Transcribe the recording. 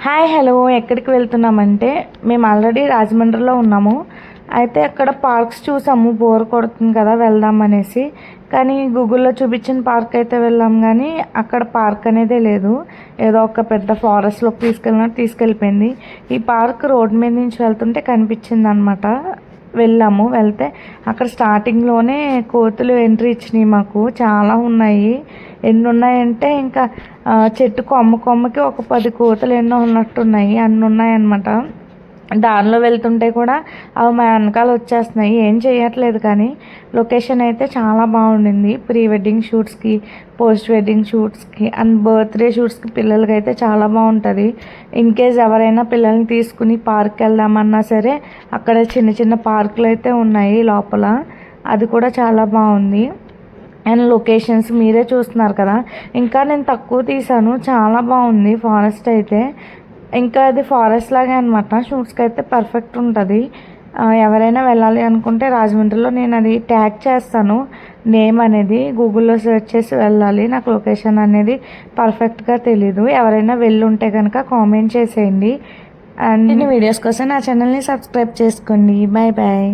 Hi hello ఎక్కడికి వెళ్తున్నామంటే మేము already రాజమండ్రిలో ఉన్నాము. అయితే అక్కడ పార్క్స్ చూసాము, బోర్ కొడుతుంది కదా వెళ్దాం అనేసి. కానీ గూగుల్లో చూపించిన పార్క్ అయితే వెళ్ళాం, కానీ అక్కడ పార్క్ అనేదే లేదు. ఏదో ఒక పెద్ద ఫారెస్ట్లోకి తీసుకెళ్ళిపోయింది. ఈ పార్క్ రోడ్ మీద నుంచి వెళ్తుంటే కనిపించింది అనమాట. వెళ్తే అక్కడ స్టార్టింగ్లోనే కోతులు ఎంట్రీ ఇచ్చినాయి. మాకు చాలా ఉన్నాయి. ఎన్ని ఉన్నాయంటే ఇంకా చెట్టు కొమ్మకి ఒక 10 కోతులు ఎన్నో ఉన్నట్టున్నాయి. అన్ని ఉన్నాయన్నమాట. దారిలో వెళ్తుంటే కూడా అవి మా వెనకాల వచ్చేస్తున్నాయి. ఏం చేయట్లేదు, కానీ లొకేషన్ అయితే చాలా బాగుండింది. ప్రీ వెడ్డింగ్ షూట్స్కి, పోస్ట్ వెడ్డింగ్ షూట్స్కి అండ్ బర్త్డే షూట్స్కి పిల్లలకి అయితే చాలా బాగుంటుంది. ఇన్ కేస్ ఎవరైనా పిల్లల్ని తీసుకుని పార్క్ వెళ్దామన్నా సరే అక్కడ చిన్న చిన్న పార్కులు అయితే ఉన్నాయి లోపల. అది కూడా చాలా బాగుంది. అండ్ లొకేషన్స్ మీరే చూస్తున్నారు కదా. ఇంకా నేను తక్కువ తీసాను, చాలా బాగుంది ఫారెస్ట్ అయితే. ఇంకా అది ఫారెస్ట్ లాగే అనమాట. షూట్స్కి అయితే పర్ఫెక్ట్ ఉంటుంది. ఎవరైనా వెళ్ళాలి అనుకుంటే రాజమండ్రిలో నేను అది ట్యాగ్ చేస్తాను, నేమ్ అనేది గూగుల్లో సెర్చ్ చేసి వెళ్ళాలి. నాకు లొకేషన్ అనేది పర్ఫెక్ట్గా తెలీదు. ఎవరైనా వెళ్ళి ఉంటే కనుక కామెంట్ చేసేయండి. అండ్ వీడియోస్ కోసం నా ఛానల్ని సబ్స్క్రైబ్ చేసుకోండి. Bye bye.